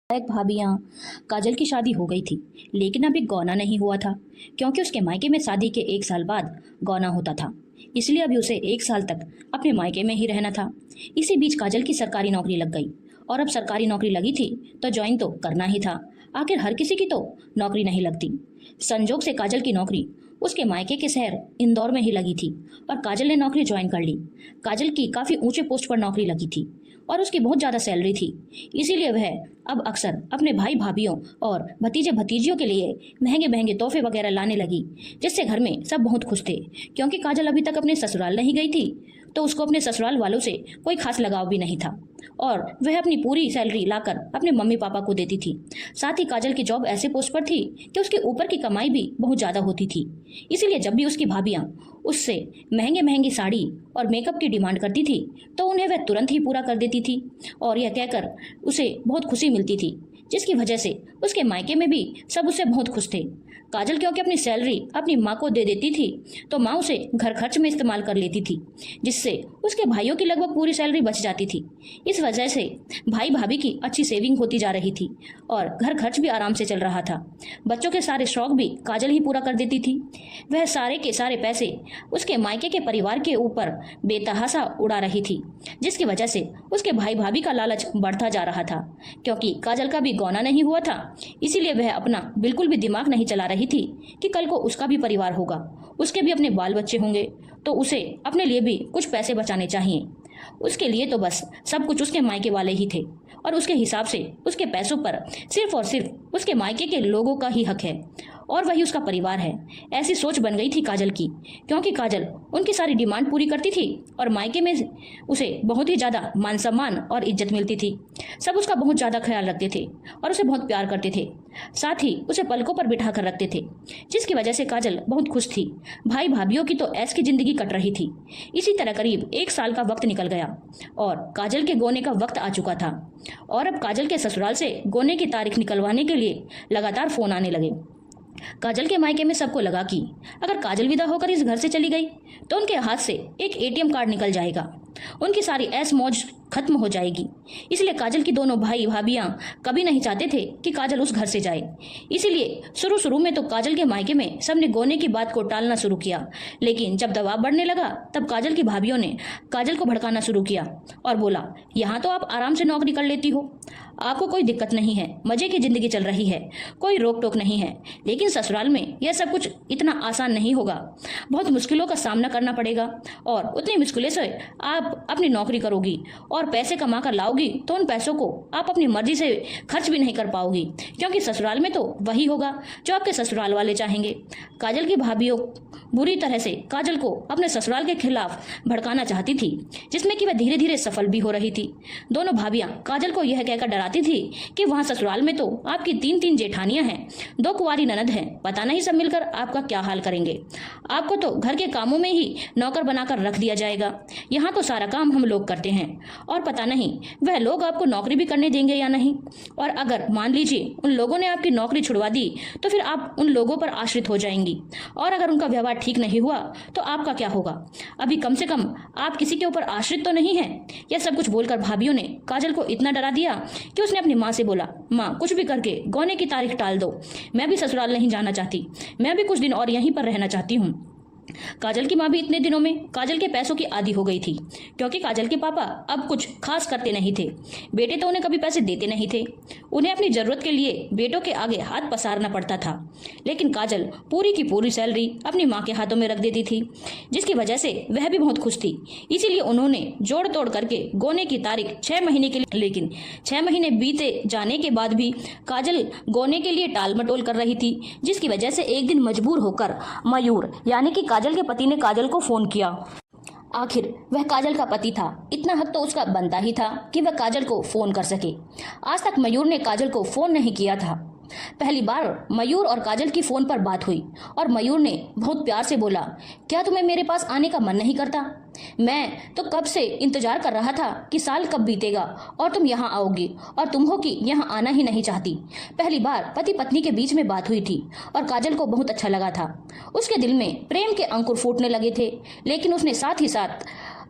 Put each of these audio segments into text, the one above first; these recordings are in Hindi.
एक भाभियाँ काजल की शादी हो गई थी, लेकिन अभी गौना नहीं हुआ था क्योंकि उसके मायके में शादी के 1 साल बाद गौना होता था। इसलिए अभी उसे 1 साल तक अपने मायके में ही रहना था। इसी बीच काजल की सरकारी नौकरी लग गई और अब सरकारी नौकरी लगी थी तो ज्वाइन तो करना ही था। आखिर हर किसी की तो नौकरी नहीं लगती। संजोग से काजल की नौकरी उसके मायके के शहर इंदौर में ही लगी थी और काजल ने नौकरी ज्वाइन कर ली। काजल की काफ़ी ऊंचे पोस्ट पर नौकरी लगी थी और उसकी बहुत ज़्यादा सैलरी थी। इसीलिए वह अब अक्सर अपने भाई भाभियों और भतीजे भतीजियों के लिए महंगे महंगे तोहफे वगैरह लाने लगी, जिससे घर में सब बहुत खुश थे। क्योंकि काजल अभी तक अपने ससुराल नहीं गई थी तो उसको अपने ससुराल वालों से कोई खास लगाव भी नहीं था और वह अपनी पूरी सैलरी लाकर अपने मम्मी पापा को देती थी। साथ ही काजल की जॉब ऐसे पोस्ट पर थी कि उसके ऊपर की कमाई भी बहुत ज़्यादा होती थी। इसीलिए जब भी उसकी भाभियाँ उससे महंगे महंगी साड़ी और मेकअप की डिमांड करती थी तो उन्हें वह तुरंत ही पूरा कर देती थी और यह कहकर उसे बहुत खुशी मिलती थी, जिसकी वजह से उसके मायके में भी सब उससे बहुत खुश थे। काजल क्योंकि अपनी सैलरी अपनी माँ को दे देती थी तो माँ उसे घर खर्च में इस्तेमाल कर लेती थी, जिससे उसके भाइयों की लगभग पूरी सैलरी बच जाती थी। इस वजह से भाई भाभी की अच्छी सेविंग होती जा रही थी और घर खर्च भी आराम से चल रहा था। बच्चों के सारे शौक भी काजल ही पूरा कर देती थी। वह सारे के सारे पैसे उसके मायके के परिवार के ऊपर बेतहाशा उड़ा रही थी, जिसकी वजह से उसके भाई भाभी का लालच बढ़ता जा रहा था। क्योंकि काजल का भी गौना नहीं हुआ था, इसीलिए वह अपना बिल्कुल भी दिमाग नहीं चला रही थी कि कल को उसका भी परिवार होगा, उसके भी अपने बाल बच्चे होंगे, तो उसे अपने लिए भी कुछ पैसे बचाने चाहिए। उसके लिए तो बस सब कुछ उसके मायके वाले ही थे और उसके हिसाब से उसके पैसों पर सिर्फ और सिर्फ उसके मायके के लोगों का ही हक है और वही उसका परिवार है। ऐसी सोच बन गई थी काजल की, क्योंकि काजल उनकी सारी डिमांड पूरी करती थी और मायके में उसे बहुत ही ज़्यादा मान सम्मान और इज्जत मिलती थी। सब उसका बहुत ज़्यादा ख्याल रखते थे और उसे बहुत प्यार करते थे, साथ ही उसे पलकों पर बिठा कर रखते थे, जिसकी वजह से काजल बहुत खुश थी। भाई भाभीयों की तो ऐश की जिंदगी कट रही थी। इसी तरह करीब 1 साल का वक्त निकल गया और काजल के गोने का वक्त आ चुका था और अब काजल के ससुराल से गोने की तारीख निकलवाने के लिए लगातार फोन आने लगे। काजल के मायके में सबको लगा कि अगर काजल विदा होकर इस घर से चली गई तो उनके हाथ से एक एटीएम कार्ड निकल जाएगा, उनकी सारी ऐश मौज खत्म हो जाएगी। इसलिए काजल की दोनों भाई भाभियां कभी नहीं चाहते थे कि काजल उस घर से जाए। इसीलिए शुरू शुरू में तो काजल के मायके में सबने गोने की बात को टालना शुरू किया, लेकिन जब दबाव बढ़ने लगा तब काजल की भाभियों ने काजल को भड़काना शुरू किया और बोला, यहाँ तो आप आराम से नौकरी कर लेती हो, आपको कोई दिक्कत नहीं है, मजे की जिंदगी चल रही है, कोई रोक टोक नहीं है, लेकिन ससुराल में यह सब कुछ इतना आसान नहीं होगा, बहुत मुश्किलों का सामना करना पड़ेगा और उतनी मुश्किलों से आप अपनी नौकरी करोगी और पैसे कमा कर लाओगी तो उन पैसों को आप अपनी मर्जी से खर्च भी नहीं कर पाओगी, क्योंकि ससुराल में तो वही होगा जो आपके ससुराल वाले चाहेंगे। काजल की भाभियों बुरी तरह से काजल को अपने ससुराल के खिलाफ भड़काना चाहती थी, जिसमें कि वह धीरे धीरे सफल भी हो रही थी। दोनों भाभियां काजल को यह कहकर डराती थी कि वहां ससुराल में तो आपकी 3 जेठानियां हैं, 2 कुंवारी ननद हैं, पता नहीं सब मिलकर आपका क्या हाल करेंगे। आपको तो घर के कामों में ही नौकर बनाकर रख दिया जाएगा, यहाँ तो सारा काम हम लोग करते हैं और पता नहीं वह लोग आपको नौकरी भी करने देंगे या नहीं। और अगर मान लीजिए उन लोगों ने आपकी नौकरी छुड़वा दी तो फिर आप उन लोगों पर आश्रित हो जाएंगी और अगर उनका व्यवहार ठीक नहीं हुआ तो आपका क्या होगा। अभी कम से कम आप किसी के ऊपर आश्रित तो नहीं है। यह सब कुछ बोलकर भाभियों ने काजल को इतना डरा दिया कि उसने अपनी माँ से बोला, माँ कुछ भी करके गौने की तारीख टाल दो, मैं भी ससुराल नहीं जाना चाहती, मैं भी कुछ दिन और यहीं पर रहना चाहती हूँ। काजल की माँ भी इतने दिनों में काजल के पैसों की आदी हो गई थी, क्योंकि काजल के पापा अब कुछ खास करते नहीं थे। बेटे तो उन्हें कभी पैसे देते नहीं थे, उन्हें अपनी जरूरत के लिए बेटों के आगे हाथ पसारना पड़ता था, लेकिन काजल पूरी की पूरी सैलरी अपनी माँ के हाथों में रख देती थी, जिसकी वजह से वह भी बहुत खुश थी। इसीलिए उन्होंने जोड़ तोड़ करके गोने की तारीख 6 महीने के लिए, लेकिन 6 महीने बीते जाने के बाद भी काजल गोने के लिए टाल मटोल कर रही थी, जिसकी वजह से एक दिन मजबूर होकर मयूर यानी कि काजल के पति ने काजल को फोन किया। आखिर वह काजल का पति था, इतना हक तो उसका बनता ही था कि वह काजल को फोन कर सके। आज तक मयूर ने काजल को फोन नहीं किया था। पहली बार मयूर और काजल की फोन पर बात हुई और मयूर ने बहुत प्यार से बोला, क्या तुम्हें मेरे पास आने का मन नहीं करता? मैं तो कब से इंतजार कर रहा था कि साल कब बीतेगा और तुम यहाँ आओगी और तुम हो कि यहाँ आना ही नहीं चाहती। पहली बार पति पत्नी के बीच में बात हुई थी और काजल को बहुत अच्छा लगा था। उसके दिल में प्रेम के अंकुर फूटने लगे थे, लेकिन उसने साथ ही साथ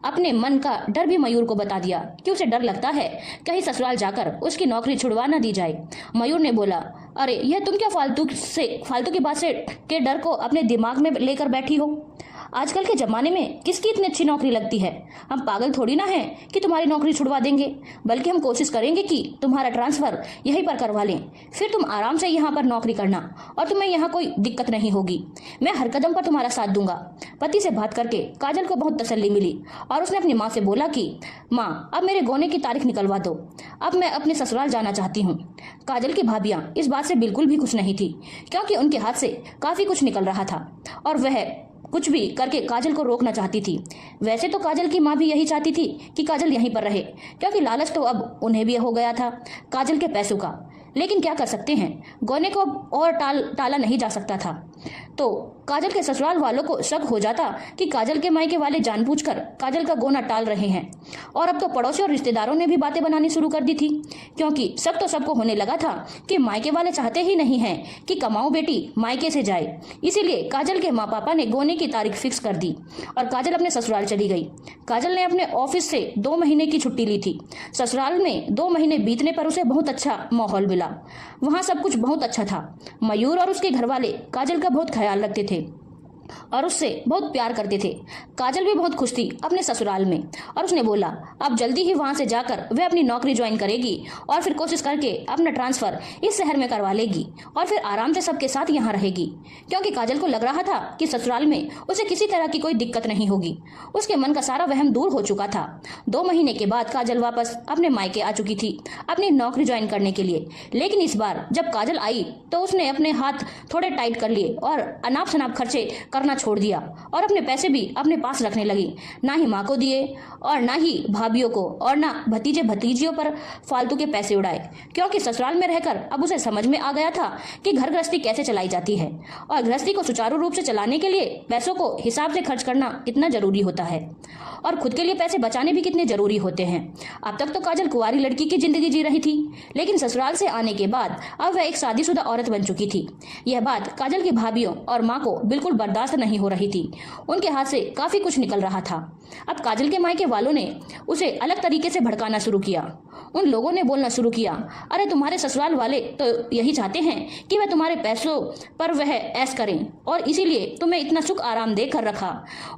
अपने मन का डर भी मयूर को बता दिया कि उसे डर लगता है कहीं ससुराल जाकर उसकी नौकरी छुड़वा न दी जाए। मयूर ने बोला, अरे यह तुम क्या फालतू की बात से के डर को अपने दिमाग में लेकर बैठी हो। आजकल के ज़माने में किसकी इतनी अच्छी नौकरी लगती है। हम पागल थोड़ी ना हैं कि तुम्हारी नौकरी छुड़वा देंगे, बल्कि हम कोशिश करेंगे कि तुम्हारा ट्रांसफ़र यहीं पर करवा लें। फिर तुम आराम से यहाँ पर नौकरी करना और तुम्हें यहाँ कोई दिक्कत नहीं होगी। मैं हर कदम पर तुम्हारा साथ दूंगा। पति से बात करके काजल को बहुत तसल्ली मिली और उसने अपनी माँ से बोला कि माँ, अब मेरे गोने की तारीख निकलवा दो, अब मैं अपने ससुराल जाना चाहती हूँ। काजल की भाभियाँ इस बात से बिल्कुल भी खुश नहीं थी, क्योंकि उनके हाथ से काफ़ी कुछ निकल रहा था और वह कुछ भी करके काजल को रोकना चाहती थी। वैसे तो काजल की माँ भी यही चाहती थी कि काजल यहीं पर रहे, क्योंकि लालच तो अब उन्हें भी हो गया था काजल के पैसों का। लेकिन क्या कर सकते हैं, गोने को अब और टाला नहीं जा सकता था। तो काजल के ससुराल वालों को शक हो जाता कि काजल के मायके वाले जानबूझकर काजल का गोना टाल रहे हैं। और अब तो पड़ोसी और रिश्तेदारों ने भी बातें बनानी शुरू कर दी थी, क्योंकि शक तो सबको होने लगा था कि मायके वाले चाहते ही नहीं हैं कि कमाओ बेटी मायके से जाए। इसीलिए काजल के माँ पापा ने गोने की तारीख फिक्स कर दी और काजल अपने ससुराल चली गई। काजल ने अपने ऑफिस से 2 महीने की छुट्टी ली थी। ससुराल में 2 महीने बीतने पर उसे बहुत अच्छा माहौल मिला। वहाँ सब कुछ बहुत अच्छा था। मयूर और उसके घर वाले काजल का बहुत ख्याल रखते थे और उससे बहुत प्यार करते थे। काजल भी बहुत खुश थी अपने ससुराल में और उसने बोला अब जल्दी ही वहां से जाकर वह अपनी नौकरी ज्वाइन करेगी और फिर कोशिश करके अपना ट्रांसफ़र इस शहर में करवा लेगी और फिर आराम से सबके साथ यहाँ रहेगी, क्योंकि काजल को लग रहा था कि ससुराल में उसे किसी तरह की कोई दिक्कत नहीं होगी। उसके मन का सारा वहम दूर हो चुका था। 2 महीने के बाद काजल वापस अपने मायके आ चुकी थी अपनी नौकरी ज्वाइन करने के लिए। लेकिन इस बार जब काजल आई तो उसने अपने हाथ थोड़े टाइट कर लिए और अनाप शनाप खर्चे करना छोड़ दिया और अपने पैसे भी अपने पास रखने लगी। ना ही माँ को दिए और ना ही भाभियों को और ना भतीजे भतीजियों पर फालतू के पैसे उड़ाए, क्योंकि ससुराल में रहकर अब उसे समझ में आ गया था कि घर गृहस्थी कैसे चलाई जाती है और गृहस्थी को सुचारू रूप से चलाने के लिए पैसों को हिसाब से खर्च करना कितना जरूरी होता है और खुद के लिए पैसे बचाने भी कितने जरूरी होते हैं। अब तक तो काजल कुंवारी लड़की की जिंदगी जी रही थी, लेकिन ससुराल से आने के बाद अब वह एक शादीशुदा औरत बन चुकी थी। यह बात काजल की भाभियों और माँ को बिल्कुल बर्दाश्त नहीं हो रही थी। उनके हाथ से काफी कुछ निकल रहा था। अब काजल के मायके वालों ने उसे अलग तरीके से भड़काना शुरू किया। उन लोगों ने बोलना शुरू किया, अरे तुम्हारे ससुराल वाले तो यही चाहते हैं कि वह तुम्हारे पैसों पर वह ऐश करें और इसीलिए तुम्हें इतना सुख आराम देकर रखा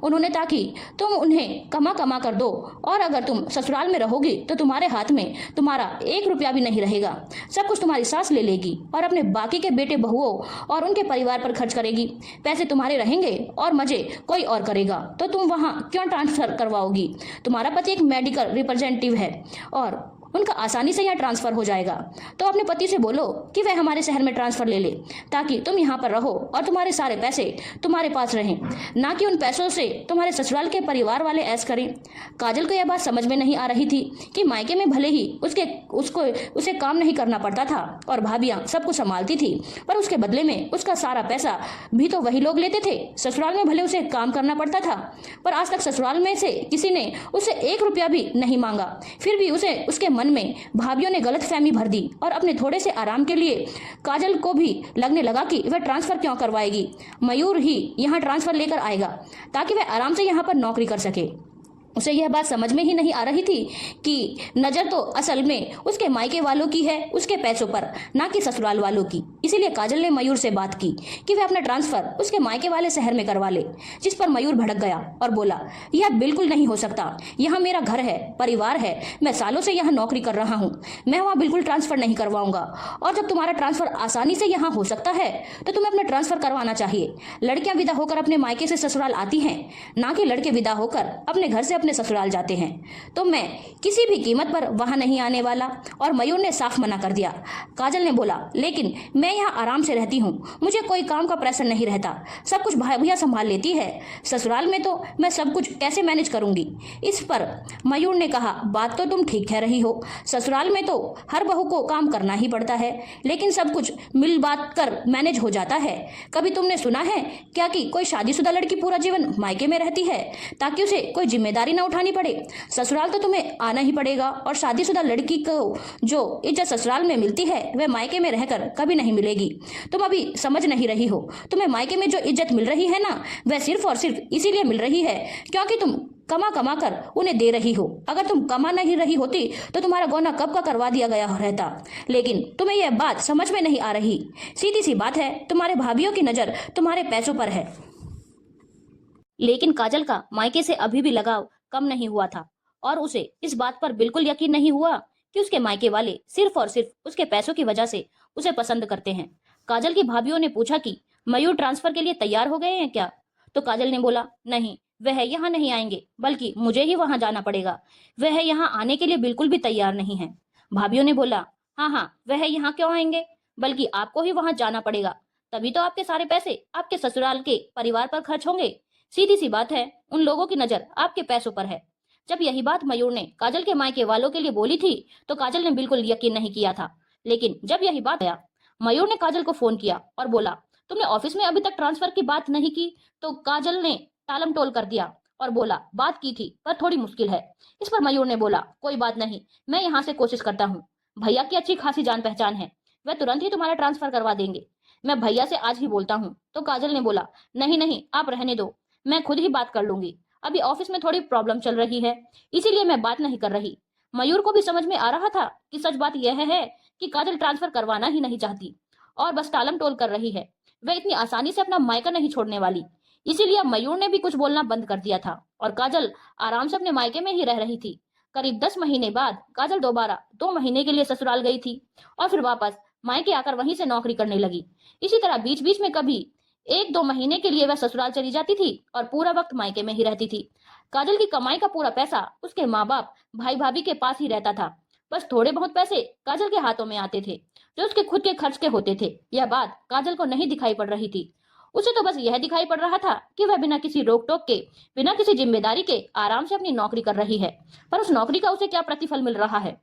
उन्होंने ताकि तुम उन्हें कमा कमा कर दो, और अगर तुम ससुराल में रहोगी तो तुम्हारे हाथ में तुम्हारा 1 रुपया भी नहीं रहेगा। सब कुछ तुम्हारी सास ले लेगी और अपने बाकी के बेटे बहुओं और उनके परिवार पर खर्च करेगी। पैसे तुम्हारे रहेंगे और मजे कोई और करेगा, तो तुम वहाँ क्यों ट्रांसफर करवाओगी। तुम्हारा पति एक मेडिकल रिप्रेजेंटेटिव है और उनका आसानी से यहाँ ट्रांसफ़र हो जाएगा, तो अपने पति से बोलो कि वह हमारे शहर में ट्रांसफ़र ले ले ताकि तुम यहाँ पर रहो और तुम्हारे सारे पैसे तुम्हारे पास रहें, ना कि उन पैसों से तुम्हारे ससुराल के परिवार वाले ऐश करें। काजल को यह बात समझ में नहीं आ रही थी कि मायके में भले ही उसे काम नहीं करना पड़ता था और भाभियाँ सब कुछ संभालती थी, पर उसके बदले में उसका सारा पैसा भी तो वही लोग लेते थे। ससुराल में भले उसे काम करना पड़ता था, पर आज तक ससुराल में से किसी ने उसे 1 रुपया भी नहीं मांगा। फिर भी उसके मन में भाभियों ने गलतफहमी भर दी और अपने थोड़े से आराम के लिए काजल को भी लगने लगा कि वह ट्रांसफर क्यों करवाएगी, मयूर ही यहाँ ट्रांसफर लेकर आएगा ताकि वह आराम से यहाँ पर नौकरी कर सके। उसे यह बात समझ में ही नहीं आ रही थी कि नज़र तो असल में उसके मायके वालों की है, उसके पैसों पर, ना कि ससुराल वालों की। इसीलिए काजल ने मयूर से बात की कि वह अपना ट्रांसफ़र उसके मायके वाले शहर में करवा ले, जिस पर मयूर भड़क गया और बोला, यह बिल्कुल नहीं हो सकता। यहाँ मेरा घर है, परिवार है, मैं सालों से यहाँ नौकरी कर रहा हूँ, मैं वहाँ बिल्कुल ट्रांसफ़र नहीं करवाऊंगा। और जब तुम्हारा ट्रांसफ़र आसानी से यहाँ हो सकता है तो तुम्हें अपना ट्रांसफ़र करवाना चाहिए। लड़कियाँ विदा होकर अपने मायके से ससुराल आती हैं, ना कि लड़के विदा होकर अपने घर से अपने ससुराल जाते हैं। तो मैं किसी भी कीमत पर वहां नहीं आने वाला। और मयूर ने साफ मना कर दिया। काजल ने बोला, लेकिन मैं यहाँ आराम से रहती हूँ, मुझे कोई काम का प्रेशर नहीं रहता, सब कुछ भाभियाँ संभाल लेती है, ससुराल में तो मैं सब कुछ कैसे मैनेज करूंगी। इस पर मयूर ने कहा, बात तो तुम ठीक कह रही हो, ससुराल में तो हर बहू को काम करना ही पड़ता है, लेकिन सब कुछ मिल बात कर मैनेज हो जाता है। कभी तुमने सुना है क्या कि कोई शादीशुदा लड़की पूरा जीवन मायके में रहती है ताकि उसे कोई जिम्मेदारी न उठानी पड़े। ससुराल तो तुम्हें आना ही पड़ेगा और शादीशुदा लड़की को जो इज्जत ससुराल में मिलती है वह मायके में रहकर कभी नहीं मिलेगी। तुम अभी समझ नहीं रही हो, तुम्हें मायके में जो इज्जत मिल रही है ना, वह सिर्फ और सिर्फ इसीलिए मिल रही है क्योंकि तुम कमा कमा कर उन्हें दे रही हो। अगर तुम कमा नहीं रही होती तो तुम्हारा गौना कब का करवा दिया गया रहता। लेकिन तुम्हें यह बात समझ में नहीं आ रही। सीधी सी बात है, तुम्हारे भाभीियों की नजर तुम्हारे पैसों पर है। लेकिन काजल का मायके से अभी भी लगाव कम नहीं हुआ था और उसे इस बात पर बिल्कुल यकीन नहीं हुआ कि उसके मायके वाले सिर्फ और सिर्फ उसके पैसों की वजह से उसे पसंद करते हैं। काजल की भाभीियों ने पूछा कि मयूर ट्रांसफर के लिए तैयार हो गए हैं क्या? तो काजल ने बोला, नहीं, वह यहाँ नहीं आएंगे, बल्कि मुझे ही वहां जाना पड़ेगा। वह यहाँ आने के लिए बिल्कुल भी तैयार नहीं है। भाभीियों ने बोला, हाँ हाँ, वह यहाँ क्यों आएंगे, बल्कि आपको ही वहां जाना पड़ेगा, तभी तो आपके सारे पैसे आपके ससुराल के परिवार पर खर्च होंगे। सीधी सी बात है, उन लोगों की नजर आपके पैसों पर है। जब यही बात मयूर ने काजल के मायके वालों के लिए बोली थी तो काजल ने बिल्कुल यकीन नहीं किया था। लेकिन जब यही बात आया, मयूर ने काजल को फोन किया और बोला, तुमने ऑफिस में अभी तक ट्रांसफर की बात नहीं की? तो काजल ने टालम टोल कर दिया और बोला, बात की थी पर थोड़ी मुश्किल है। इस पर मयूर ने बोला, कोई बात नहीं, मैं यहाँ से कोशिश करता हूँ। भैया की अच्छी खासी जान पहचान है, वह तुरंत ही तुम्हारा ट्रांसफर करवा देंगे। मैं भैया से आज ही बोलता हूँ। तो काजल ने बोला, नहीं नहीं, आप रहने दो, मैं खुद ही बात कर लूंगी। अभी ऑफिस में थोड़ी प्रॉब्लम चल रही है, इसीलिए मैं बात नहीं कर रही। मयूर को भी समझ में आ रहा था कि सच बात यह है कि काजल ट्रांसफर करवाना ही नहीं चाहती और बस टालम टोल कर रही है। वह इतनी आसानी से अपना मायका नहीं छोड़ने वाली। इसीलिए मयूर ने भी कुछ बोलना बंद कर दिया था और काजल आराम से अपने मायके में ही रह रही थी। करीब 10 महीने बाद काजल दोबारा 2 महीने के लिए ससुराल गई थी और फिर वापस मायके आकर वहीं से नौकरी करने लगी। इसी तरह बीच बीच में कभी 1-2 महीने के लिए वह ससुराल चली जाती थी और पूरा वक्त मायके में ही रहती थी। काजल की कमाई का पूरा पैसा उसके माँ बाप, भाई भाभी के पास ही रहता था। बस थोड़े बहुत पैसे काजल के हाथों में आते थे जो उसके खुद के खर्च के होते थे। यह बात काजल को नहीं दिखाई पड़ रही थी। उसे तो बस यह दिखाई पड़ रहा था कि वह बिना किसी रोक टोक के, बिना किसी जिम्मेदारी के आराम से अपनी नौकरी कर रही है। पर उस नौकरी का उसे क्या प्रतिफल मिल रहा है,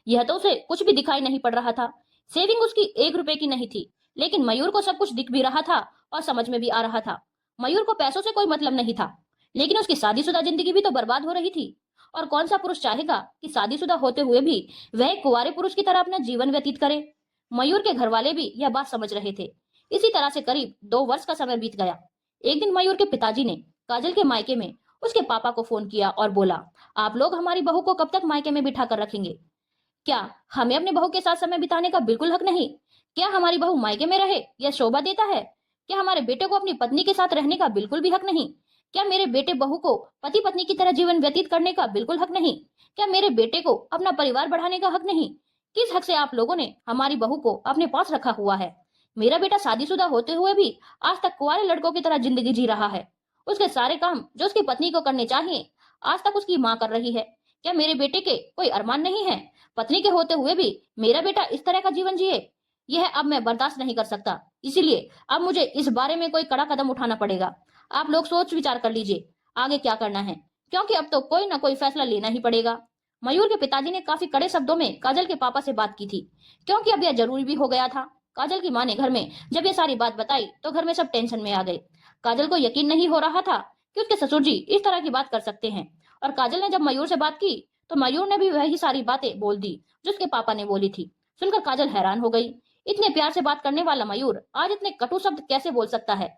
यह तो उसे कुछ भी दिखाई नहीं पड़ रहा था। सेविंग उसकी 1 रुपए की नहीं थी, लेकिन मयूर को सब कुछ दिख भी रहा था और समझ में भी आ रहा था। मयूर को पैसों से कोई मतलब नहीं था, लेकिन उसकी शादीशुदा जिंदगी भी तो बर्बाद हो रही थी। और कौन सा पुरुष चाहेगा कि शादीशुदा होते हुए भी वह एक कुंवारे पुरुष की तरह अपना जीवन व्यतीत करे। मयूर के घर वाले भी यह बात समझ रहे थे। इसी तरह से करीब 2 वर्ष का समय बीत गया। एक दिन मयूर के पिताजी ने काजल के मायके में उसके पापा को फोन किया और बोला, आप लोग हमारी बहू को कब तक मायके में बिठा कर रखेंगे? क्या हमें अपने बहू के साथ समय बिताने का बिल्कुल हक नहीं? क्या हमारी बहू मायके में रहे यह शोभा देता है? क्या हमारे बेटे को अपनी पत्नी के साथ रहने का बिल्कुल भी हक नहीं? क्या मेरे बेटे बहू को पति पत्नी की तरह जीवन व्यतीत करने का बिल्कुल हक नहीं? क्या मेरे बेटे को अपना परिवार बढ़ाने का हक नहीं? किस हक से आप लोगों ने हमारी बहू को अपने पास रखा हुआ है? मेरा बेटा शादीशुदा होते हुए भी आज तक कुंवारे लड़कों की तरह जिंदगी जी रहा है। उसके सारे काम जो उसकी पत्नी को करने चाहिए आज तक उसकी माँ कर रही है। क्या मेरे बेटे के कोई अरमान नहीं है? पत्नी के होते हुए भी मेरा बेटा इस तरह का जीवन जिए, यह अब मैं बर्दाश्त नहीं कर सकता। इसीलिए अब मुझे इस बारे में कोई कड़ा कदम उठाना पड़ेगा। आप लोग सोच विचार कर लीजिए आगे क्या करना है, क्योंकि अब तो कोई ना कोई फैसला लेना ही पड़ेगा। मयूर के पिताजी ने काफी कड़े शब्दों में काजल के पापा से बात की थी, क्योंकि अब यह जरूरी भी हो गया था। काजल की माँ ने घर में जब यह सारी बात बताई तो घर में सब टेंशन में आ गए। काजल को यकीन नहीं हो रहा था कि उसके ससुर जी इस तरह की बात कर सकते हैं। और काजल ने जब मयूर से बात की तो मयूर ने भी वही सारी बातें बोल दी जो उसके पापा ने बोली थी। सुनकर काजल हैरान हो गई। इतने प्यार से बात करने वाला मयूर आज इतने कटु शब्द कैसे बोल सकता है?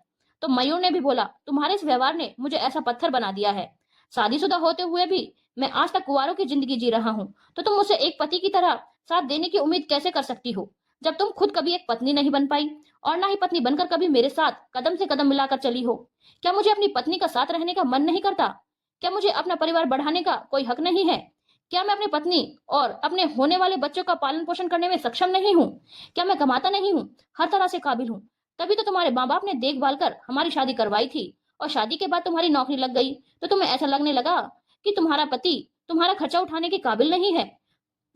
तो मयूर ने भी बोला, तुम्हारे इस व्यवहार ने मुझे ऐसा पत्थर बना दिया है। शादीशुदा होते हुए भी मैं आज तक कुंवारों की जिंदगी जी रहा हूँ, तो तुम मुझसे एक पति की तरह साथ देने की उम्मीद कैसे कर सकती हो, जब तुम खुद कभी एक पत्नी नहीं बन पाई और ना ही पत्नी बनकर कभी मेरे साथ कदम से कदम मिलाकर चली हो? क्या मुझे अपनी पत्नी का साथ रहने का मन नहीं करता? क्या मुझे अपना परिवार बढ़ाने का कोई हक नहीं है? क्या मैं अपनी पत्नी और अपने होने वाले बच्चों का पालन पोषण करने में सक्षम नहीं हूँ? क्या मैं कमाता नहीं हूँ, हर तरह से काबिल हूँ? तभी तो तुम्हारे माँ बाप ने देखभाल कर हमारी शादी करवाई थी और शादी के बाद तुम्हारी नौकरी लग गई तो तुम्हें ऐसा लगने लगा कि तुम्हारा पति तुम्हारा खर्चा उठाने के काबिल नहीं है,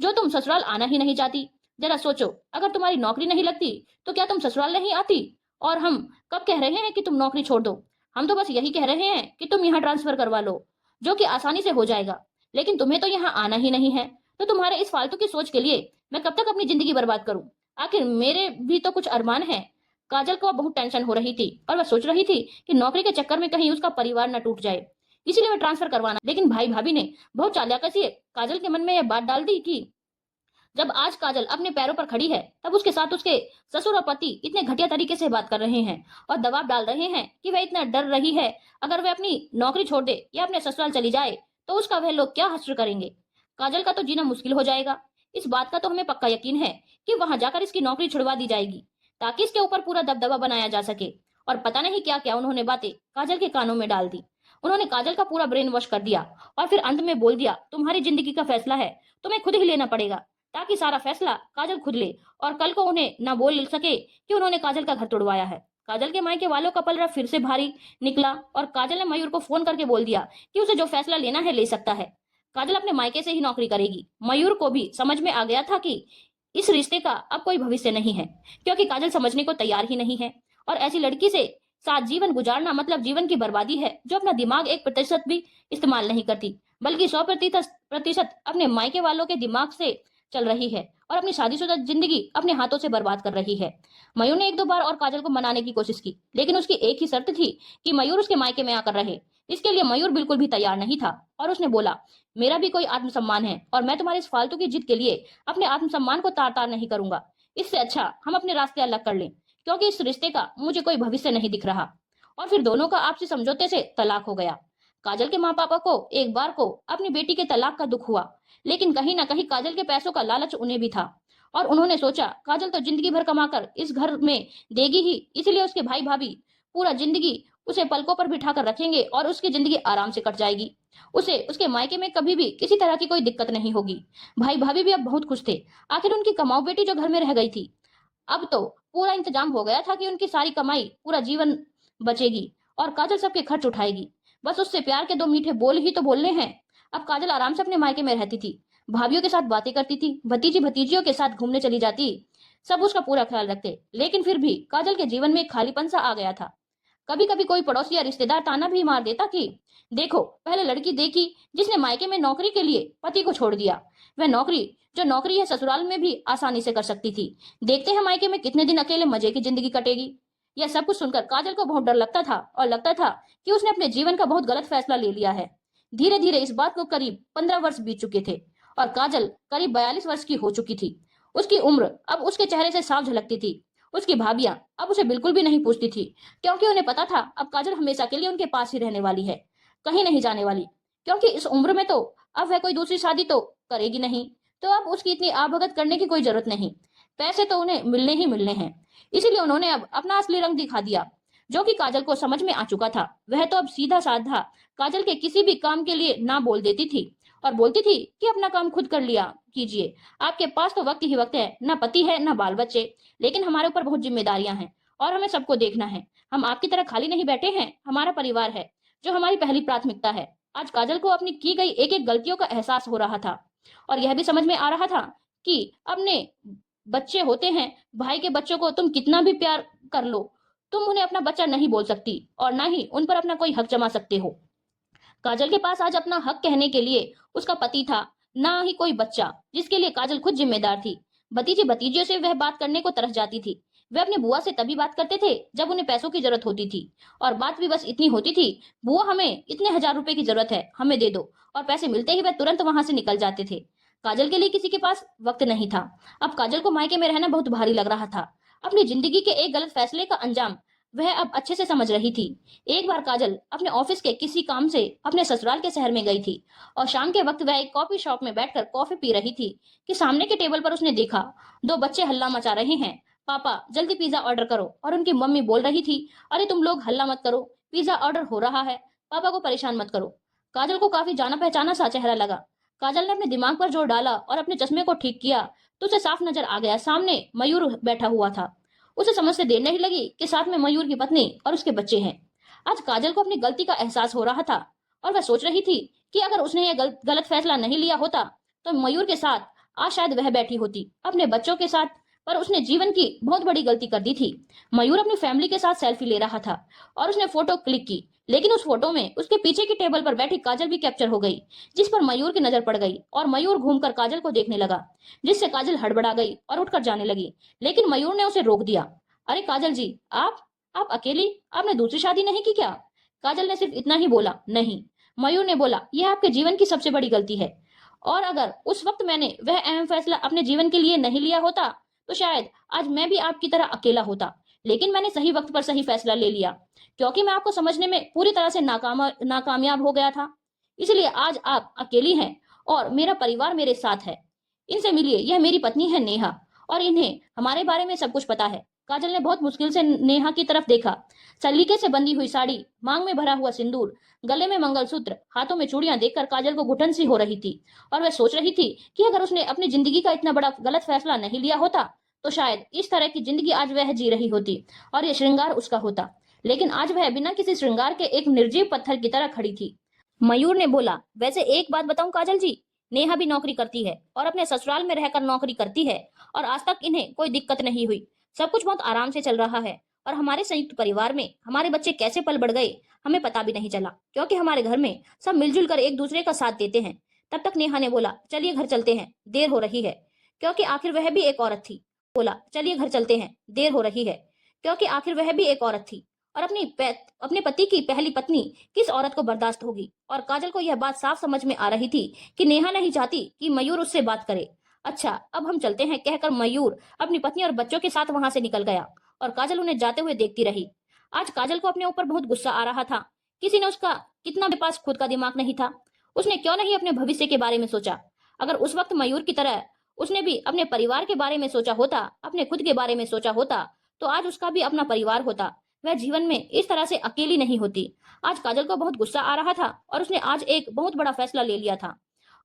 जो तुम ससुराल आना ही नहीं चाहती। जरा सोचो, अगर तुम्हारी नौकरी नहीं लगती तो क्या तुम ससुराल नहीं आती? और हम कब कह रहे हैं कि तुम नौकरी छोड़ दो? हम तो बस यही कह रहे हैं कि तुम यहाँ ट्रांसफर करवा लो, जो कि आसानी से हो जाएगा। लेकिन तुम्हें तो यहाँ आना ही नहीं है, तो तुम्हारे इस फालतू की सोच के लिए मैं कब तक अपनी जिंदगी बर्बाद करूं? आखिर मेरे भी तो कुछ अरमान है। काजल को बहुत टेंशन हो रही थी और वह सोच रही थी कि नौकरी के चक्कर में कहीं उसका परिवार न टूट जाए, इसीलिए वह ट्रांसफर करवाना। लेकिन भाई भाभी ने बहुत चालाकी से काजल के मन में यह बात डाल दी कि जब आज काजल अपने पैरों पर खड़ी है, तब उसके साथ उसके ससुर और पति इतने घटिया तरीके से बात कर रहे हैं और दबाव डाल रहे हैं कि वह इतना डर रही है, अगर वह अपनी नौकरी छोड़ दे या अपने ससुराल चली जाए तो उसका वह लोग क्या हश्र करेंगे। काजल का तो जीना मुश्किल हो जाएगा। इस बात का तो हमें पक्का यकीन है कि वहां जाकर इसकी नौकरी छुड़वा दी जाएगी, ताकि इसके ऊपर पूरा दबदबा बनाया जा सके। और पता नहीं क्या क्या उन्होंने बातें काजल के कानों में डाल दी। उन्होंने काजल का पूरा ब्रेन वॉश कर दिया और फिर अंत में बोल दिया, तुम्हारी जिंदगी का फैसला है, तुम्हें खुद ही लेना पड़ेगा, ताकि सारा फैसला काजल खुद ले और कल को उन्हें ना बोल सके कि उन्होंने काजल का घर तोड़वाया है। काजल के मायके वालों का पलड़ा फिर से भारी निकला और काजल ने मयूर को फोन करके बोल दिया कि उसे जो फैसला लेना है ले सकता है। काजल अपने मायके से ही नौकरी करेगी। मयूर को भी समझ में आ गया था कि इस रिश्ते का अब कोई भविष्य नहीं है, क्योंकि काजल समझने को तैयार ही नहीं है। और ऐसी लड़की से साथ जीवन गुजारना मतलब जीवन की बर्बादी है, जो अपना दिमाग 1% भी इस्तेमाल नहीं करती, बल्कि 100% अपने मायके वालों के दिमाग से चल रही है और अपनी शादीशुदा जिंदगी अपने हाथों से बर्बाद कर रही है। मयूर ने 1-2 बार और काजल को मनाने की कोशिश की, लेकिन उसकी एक ही शर्त थी कि मयूर उसके मायके में आकर रहे। इसके लिए मयूर बिल्कुल भी तैयार नहीं था और उसने बोला, मेरा भी कोई आत्मसम्मान है और मैं तुम्हारी इस फालतू की जिद के लिए अपने आत्मसम्मान को तार तार नहीं करूंगा। इससे अच्छा हम अपने रास्ते अलग कर लें, क्योंकि इस रिश्ते का मुझे कोई भविष्य नहीं दिख रहा। और फिर दोनों का आपसी समझौते से तलाक हो गया। काजल के माँ पापा को एक बार को अपनी बेटी के तलाक का दुख हुआ, लेकिन कहीं ना कहीं काजल के पैसों का लालच उन्हें भी था और उन्होंने सोचा काजल तो जिंदगी भर कमाकर इस घर में देगी ही, इसलिए उसके भाई भाभी पूरा जिंदगी उसे पलकों पर बिठाकर रखेंगे और उसकी जिंदगी आराम से कट जाएगी। उसे उसके मायके में कभी भी किसी तरह की कोई दिक्कत नहीं होगी। भाई भाभी भी अब बहुत खुश थे। आखिर उनकी कमाऊ बेटी जो घर में रह गई थी, अब तो पूरा इंतजाम हो गया था कि उनकी सारी कमाई पूरा जीवन बचेगी और काजल सबके खर्च उठाएगी। बस उससे प्यार के 2 मीठे बोल ही तो बोलने हैं। अब काजल आराम से अपने मायके में रहती थी, भाभियों के साथ बातें करती थी, भतीजी भतीजियों के साथ घूमने चली जाती। सब उसका पूरा ख्याल रखते, लेकिन फिर भी काजल के जीवन में एक खालीपन सा आ गया था। कभी कभी कोई पड़ोसी या रिश्तेदार ताना भी मार देता कि देखो पहले लड़की देखी जिसने मायके में नौकरी के लिए पति को छोड़ दिया, वह नौकरी जो नौकरी है ससुराल में भी आसानी से कर सकती थी। देखते हैं मायके में कितने दिन अकेले मजे की जिंदगी कटेगी। यह सब कुछ सुनकर काजल को बहुत डर लगता था और लगता था कि उसने अपने जीवन का बहुत गलत फैसला ले लिया है। धीरे धीरे इस बात को करीब 15 वर्ष बीत चुके थे और काजल करीब 42 वर्ष की हो चुकी थी। उसकी उम्र अब उसके चेहरे से साफ झलकती थी। उसकी भाभियां अब उसे बिल्कुल भी नहीं पूछती थी, क्योंकि उन्हें पता था अब काजल हमेशा के लिए उनके पास ही रहने वाली है, कहीं नहीं जाने वाली। क्योंकि इस उम्र में तो अब वह कोई दूसरी शादी तो करेगी नहीं, तो अब उसकी इतनी आवभगत करने की कोई जरूरत नहीं। पैसे तो उन्हें मिलने ही मिलने हैं। इसीलिए उन्होंने अब अपना असली रंग दिखा दिया, जो कि काजल को समझ में आ चुका था। वह तो अब सीधा साधा काजल के किसी भी काम के लिए ना बोल देती थी और बोलती थी कि अपना काम खुद कर लिया कीजिए, आपके पास तो वक्त ही वक्त है, ना पति है ना बाल बच्चे, लेकिन हमारे ऊपर बहुत जिम्मेदारियां हैं और हमें सबको देखना है। हम आपकी तरह खाली नहीं बैठे हैं, हमारा परिवार है जो हमारी पहली प्राथमिकता है। आज काजल को अपनी की गई एक एक गलतियों का एहसास हो रहा था और यह भी समझ में आ रहा था कि अपने बच्चे होते हैं, भाई के बच्चों को तुम कितना भी प्यार कर लो, तुम उन्हें अपना बच्चा नहीं बोल सकती और ना ही उन पर अपना कोई हक जमा सकते हो। काजल के पास आज अपना हक कहने के लिए उसका पति था, ना ही कोई बच्चा जिसके लिए काजल खुद जिम्मेदार थी। भतीजे भतीजियों से वह बात करने को तरस जाती थी। वे अपने बुआ से तभी बात करते थे जब उन्हें पैसों की जरूरत होती थी, और बात भी बस इतनी होती थी, बुआ हमें इतने हजार रुपए की जरूरत है, हमें दे दो, और पैसे मिलते ही वह तुरंत वहां से निकल जाते थे। काजल के लिए किसी के पास वक्त नहीं था। अब काजल को मायके में रहना बहुत भारी लग रहा था। अपनी जिंदगी के एक गलत फैसले का अंजाम वह अब अच्छे से समझ रही थी। एक बार काजल अपने ऑफिस के किसी काम से अपने ससुराल के शहर में गई थी और शाम के वक्त वह एक कॉफी शॉप में बैठकर कॉफी पी रही थी कि सामने के टेबल पर उसने देखा 2 बच्चे हल्ला मचा रहे हैं, पापा जल्दी पिज्जा ऑर्डर करो। और उनकी मम्मी बोल रही थी, अरे तुम लोग हल्ला मत करो, पिज्जा ऑर्डर हो रहा है, पापा को परेशान मत करो। काजल को काफी जाना पहचाना सा चेहरा लगा। काजल ने अपने दिमाग पर जोर डाला और अपने चश्मे को ठीक किया तो उसे साफ नजर आ गया, सामने मयूर बैठा हुआ था। उसे समझ से देर नहीं लगी कि साथ में मयूर की पत्नी और उसके बच्चे हैं। आज काजल को अपनी गलती का एहसास हो रहा था और वह सोच रही थी कि अगर उसने यह गलत फैसला नहीं लिया होता तो मयूर के साथ आज शायद वह बैठी होती अपने बच्चों के साथ। पर उसने जीवन की बहुत बड़ी गलती कर दी थी। मयूर अपनी फैमिली के साथ सेल्फी ले रहा था और उसने फोटो क्लिक की, लेकिन उस फोटो में उसके पीछे की टेबल पर बैठी काजल भी कैप्चर हो गई, जिस पर मयूर की नजर पड़ गई और मयूर घूमकर काजल को देखने लगा, जिससे काजल हड़बड़ा गई और उठकर जाने लगी। लेकिन मयूर ने उसे रोक दिया। अरे काजल जी, आप अकेली, आपने दूसरी शादी नहीं की क्या? काजल ने सिर्फ इतना ही बोला, नहीं। मयूर ने बोला, यह आपके जीवन की सबसे बड़ी गलती है और अगर उस वक्त मैंने वह अहम फैसला अपने जीवन के लिए नहीं लिया होता तो शायद आज मैं भी आपकी तरह अकेला होता। लेकिन मैंने सही वक्त पर सही फैसला ले लिया, क्योंकि मैं आपको समझने में पूरी तरह से नाकामयाब हो गया था। इसलिए आज आप अकेली हैं और मेरा परिवार मेरे साथ है। इनसे मिलिए, यह मेरी पत्नी है नेहा, और इन्हें हमारे बारे में सब कुछ पता है। काजल ने बहुत मुश्किल से नेहा की तरफ देखा। सलीके से बंधी हुई साड़ी, मांग में भरा हुआ सिंदूर, गले में मंगलसूत्र, हाथों में चूड़ियां देखकर काजल को घुटन सी हो रही थी। और वह सोच रही थी कि अगर उसने अपनी जिंदगी का इतना बड़ा गलत फैसला नहीं लिया होता तो शायद इस तरह की जिंदगी आज वह जी रही होती और ये श्रृंगार उसका होता। लेकिन आज वह बिना किसी श्रृंगार के एक निर्जीव पत्थर की तरह खड़ी थी। मयूर ने बोला, वैसे एक बात बताऊं काजल जी, नेहा भी नौकरी करती है और अपने ससुराल में रहकर नौकरी करती है, और आज तक इन्हें कोई दिक्कत नहीं हुई। सब कुछ बहुत आराम से चल रहा है, और हमारे संयुक्त परिवार में हमारे बच्चे कैसे पल बढ़ गए हमें पता भी नहीं चला, क्योंकि हमारे घर में सब मिलजुल कर एक दूसरे का साथ देते हैं। तब तक नेहा ने बोला, चलिए घर चलते हैं, देर हो रही है। क्योंकि आखिर वह भी एक औरत थी। बोला, चलिए घर चलते हैं, देर हो रही है। क्योंकि आखिर वह भी एक औरत थी, और अपने पति की पहली पत्नी किस औरत को बर्दाश्त होगी। और काजल को यह बात साफ समझ में आ रही थी कि नेहा नहीं चाहती कि मयूर उससे बात करे। अच्छा, अब हम चलते हैं, कहकर मयूर अपनी पत्नी और बच्चों के साथ वहां से निकल गया, और काजल उन्हें जाते हुए देखती रही। आज काजल को अपने ऊपर बहुत गुस्सा आ रहा था। किसी ने उसका कितना भी पास खुद का दिमाग नहीं था, उसने क्यों नहीं अपने भविष्य के बारे में सोचा। अगर उस वक्त मयूर की तरह उसने भी अपने परिवार के बारे में सोचा होता, अपने खुद के बारे में सोचा होता, तो आज उसका भी अपना परिवार होता। वह जीवन में इस तरह से अकेली नहीं होती। आज काजल को बहुत गुस्सा आ रहा था, और उसने आज एक बहुत बड़ा फैसला ले लिया था,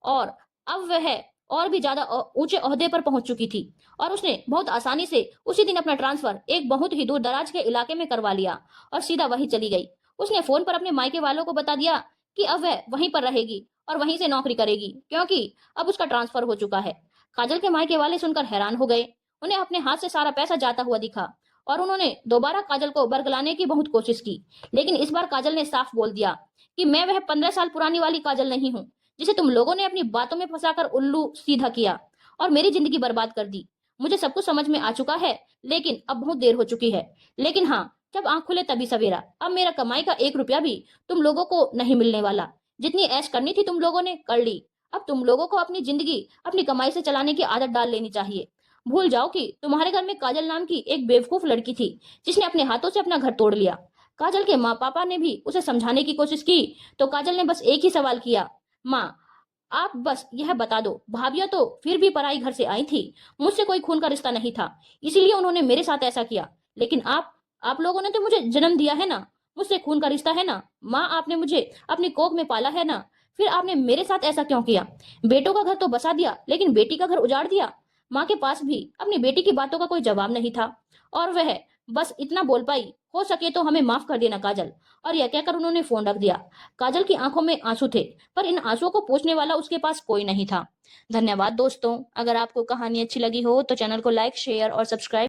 और अब वह और भी ज्यादा ऊंचे ओहदे पर पहुंच चुकी थी। और उसने बहुत आसानी से उसी दिन अपना ट्रांसफर एक बहुत ही दूर दराज के इलाके में करवा लिया और सीधा वहीं चली गई। उसने फोन पर अपने मायके वालों को बता दिया कि अब वह वहीं पर रहेगी और वहीं से नौकरी करेगी, क्योंकि अब उसका ट्रांसफर हो चुका है। काजल के मायके वाले सुनकर हैरान हो गए। उन्हें अपने हाथ से सारा पैसा जाता हुआ दिखा, और उन्होंने दोबारा काजल को बरगलाने की बहुत कोशिश की। लेकिन इस बार काजल ने साफ बोल दिया कि मैं वह 15 साल पुरानी वाली काजल नहीं हूँ जिसे तुम लोगों ने अपनी बातों में फंसाकर उल्लू सीधा किया और मेरी जिंदगी बर्बाद कर दी। मुझे सब कुछ समझ में आ चुका है, लेकिन अब बहुत देर हो चुकी है। लेकिन हाँ, जब आंख खुले तभी सवेरा। अब मेरा कमाई का 1 रुपया भी तुम लोगों को नहीं मिलने वाला। जितनी ऐश करनी थी तुम लोगों ने कर ली। अब तुम लोगों को अपनी जिंदगी अपनी कमाई से चलाने की आदत डाल लेनी चाहिए। भूल जाओ कि तुम्हारे घर में काजल नाम की एक बेवकूफ लड़की थी जिसने अपने हाथों से अपना घर तोड़ लिया। काजल के माँ पापा ने भी उसे समझाने की कोशिश की, तो काजल ने बस एक ही सवाल किया, माँ आप बस यह बता दो, भाभिया तो फिर भी पराई घर से आई थी, मुझसे कोई खून का रिश्ता नहीं था, इसीलिए उन्होंने मेरे साथ ऐसा किया। लेकिन आप लोगों ने तो मुझे जन्म दिया है ना, मुझसे खून का रिश्ता है ना। माँ, आपने मुझे अपनी कोख में पाला है ना, फिर आपने मेरे साथ ऐसा क्यों किया? बेटों का घर तो बसा दिया, लेकिन बेटी का घर उजाड़ दिया। माँ के पास भी अपनी बेटी की बातों का कोई जवाब नहीं था, और वह बस इतना बोल पाई, हो सके तो हमें माफ कर देना काजल। और यह कहकर उन्होंने फोन रख दिया। काजल की आंखों में आंसू थे, पर इन आंसुओं को पोंछने वाला उसके पास कोई नहीं था। धन्यवाद दोस्तों। अगर आपको कहानी अच्छी लगी हो तो चैनल को लाइक, शेयर और सब्सक्राइब